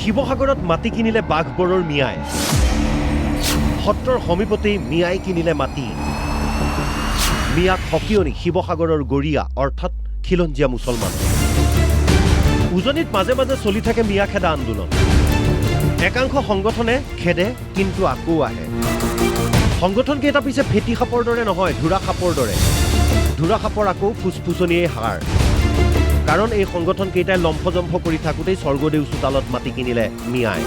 শিৱসাগৰত মাটি কিনিলে বাঘবৰৰ মিয়াই। সত্ৰৰ সমীপতেই মিয়াই কিনিলে মাটি। মিয়াক সকিয়নি শিৱসাগৰৰ গৰিয়া অৰ্থাৎ খিলঞ্জীয়া মুছলমান। উজনিত মাজে মাজে চলি থাকে মিয়া খেদা আন্দোলন। একাংশ সংগঠনে খেদে কিন্তু আকৌ আহে। সংগঠনকেইটা পিছে ফেটি সাপৰ দৰে নহয়, ধুৰা সাপৰ দৰে। ধুৰা সাপৰ আকৌ ফুচফুচনিয়েই হাৰ। কাৰণ এই সংগঠনকেইটাই লম্ফজম্ফ কৰি থাকোঁতেই স্বৰ্গদেউ চোতালত মাটি কিনিলে মিয়াই।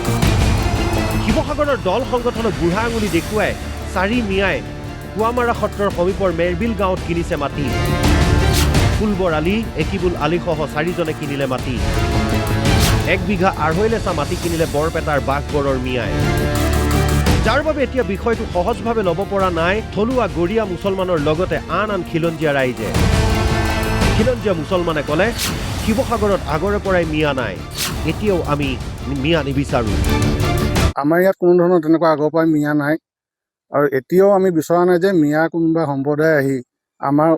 শিৱসাগৰৰ দল সংগঠনক বুঢ়া আঙুলি দেখুৱাই 4 মিয়াই কুৱামাৰা সত্ৰৰ সমীপৰ মেৰবিল গাঁৱত কিনিছে মাটি। ফুলবৰ আলী, একিবুল আলীসহ 4জনে কিনিলে মাটি। 1 বিঘা 2.5 লেচা মাটি কিনিলে বৰপেটাৰ বাঘবৰৰ মিয়াই। যাৰ বাবে এতিয়া বিষয়টো সহজভাৱে ল'ব পৰা নাই থলুৱা গৰিয়া মুছলমানৰ লগতে আন খিলঞ্জীয়া ৰাইজে। খিলঞ্জীয়া মুছলমানে ক'লে, শিৱসাগৰত আগৰে পৰাই মিয়া নাই, এতিয়াও আমি মিয়া নিবিচাৰোঁ। আমাৰ ইয়াত কোনো ধৰণৰ তেনেকুৱা আগৰ পৰাই মিয়া নাই, আৰু এতিয়াও আমি বিচৰা নাই যে মিয়া কোনোবা সম্প্ৰদায় আহি আমাৰ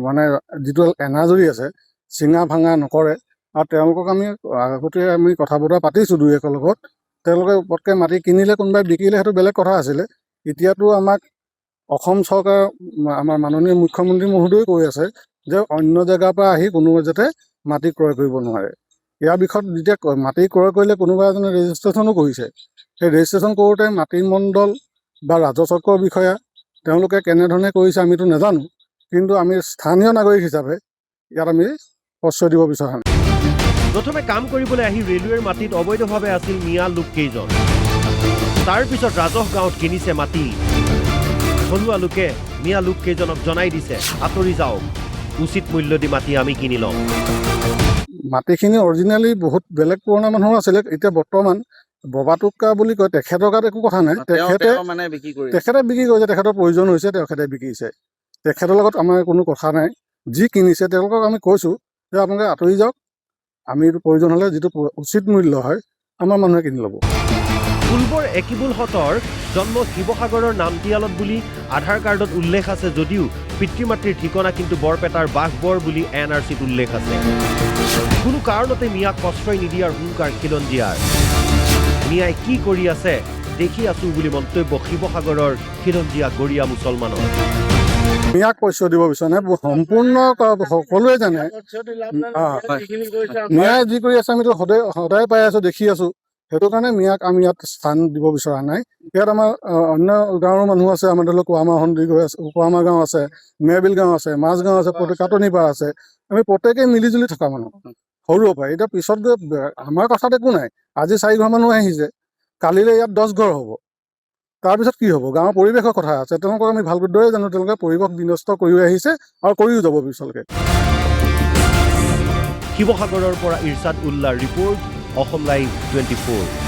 মানে যিটো এনাজৰি আছে চিঙা ভাঙা নকৰে। আৰু তেওঁলোকক আগতে আমি কথা বতৰা পাতিছোঁ 2-1ৰ লগত। তেওঁলোকে পটকৈ মাটি কিনিলে কোনোবাই বিকিলে সেইটো বেলেগ কথা আছিলে। এতিয়াতো আমাক অসম চৰকাৰ আমাৰ মাননীয় মুখ্যমন্ত্ৰী মহোদয়ে কৈ আছে যে অন্য জেগাৰ পৰা আহি কোনোবাই যাতে মাটি ক্ৰয় কৰিব নোৱাৰে। ইয়াৰ বিষয়ত যেতিয়া মাটি ক্ৰয় কৰিলে কোনোবা এজনে ৰেজিষ্ট্ৰেশ্যনো কৰিছে, সেই ৰেজিষ্ট্ৰেশ্যন কৰোঁতে মাটি মণ্ডল বা ৰাজচক্ৰৰ বিষয়া তেওঁলোকে কেনেধৰণে কৰিছে আমিতো নাজানো, কিন্তু আমি স্থানীয় নাগৰিক হিচাপে ইয়াত আমি প্ৰশ্ৰয় দিব বিচৰা নাই। প্ৰথমে কাম কৰিবলৈ আহি ৰেলৱেৰ মাটিত অবৈধভাৱে আছিল মিয়া লোককেইজন। তাৰ পিছত ৰাজহ গাঁৱত কিনিছে মাটি। থলুৱা লোকে মিয়া লোককেইজনক জনাই দিছে, আঁতৰি যাওক, উচিত মূল্য দি মাটি আমি কিনি ল'ম। মাটিখিনি অৰিজিনেলি বহুত বেলেগ পুৰণা মানুহৰ আছিলে। এতিয়া বৰ্তমান ববা টোকা বুলি কয়, তেখেতৰ গাত একো কথা নাই। তেখেতে বিক্ৰী কৰিছে, তেখেতৰ প্ৰয়োজন হৈছে, তেখেতে বিকিছে। তেখেতৰ লগত আমাৰ কোনো কথা নাই। যি কিনিছে তেওঁলোকক আমি কৈছোঁ যে আপোনালোকে আঁতৰি যাওক, আমি এইটো প্ৰয়োজন হ'লে যিটো উচিত মূল্য হয় আমাৰ মানুহে কিনি ল'ব। ফুলবৰ একিবুল হতৰ জন্ম শিৱসাগৰৰ নামতিয়ালত বুলি আধাৰ কাৰ্ডত উল্লেখ আছে যদিও পিতৃ মাতৃৰ ঠিকনা কিন্তু বৰপেটাৰ বাঘবৰ বুলি NRCত উল্লেখ আছে। কোনো কাৰণতে মিয়াক প্ৰশ্ৰয় নিদিয়াৰ হুংকাৰ খিলঞ্জীয়াৰ। মিয়াই কি কৰি আছে দেখি আছো বুলি মন্তব্য শিৱসাগৰৰ খিলঞ্জীয়া গৰিয়া মুছলমানৰ। মিয়াক প্ৰশ্ৰয় দিব বিচৰা নাই, সম্পূৰ্ণ সকলোৱে জানে মিয়াই যি কৰি আছে আমিতো সদায় পাই আছোঁ, দেখি আছোঁ। সেইটো কাৰণে মিয়াক আমি ইয়াত স্থান দিব বিচৰা নাই। ইয়াত আমাৰ অন্য গাঁৱৰ মানুহ আছে, আমাৰ ধৰি লওক কুৱামাৰ সন্দিকৈ আছে, কুৱামাৰ গাঁও আছে, মেৰবিল গাঁও আছে, মাজগাঁও আছে, কাটনিপাৰ আছে। আমি প্ৰত্যেকেই মিলিজুলি থকা মানুহ সৰুৰ পৰাই। এতিয়া পিছত গৈ আমাৰ কথাত একো নাই। আজি 4 ঘৰ মানুহ আহিছে, কালিলৈ ইয়াত 10 ঘৰ হ'ব। তাৰপিছত কি হ'ব? গাঁৱৰ পৰিৱেশৰ কথা আছে। তেওঁলোকক আমি ভালদৰে জানো, তেওঁলোকে পৰিৱেশ বিনষ্ট কৰি আহিছে আৰু কৰিও যাব পিছলৈকে। শিৱসাগৰৰ পৰা ইৰছাদ উল্লাৰ ৰিপৰ্ট, অসম লাইভ 24।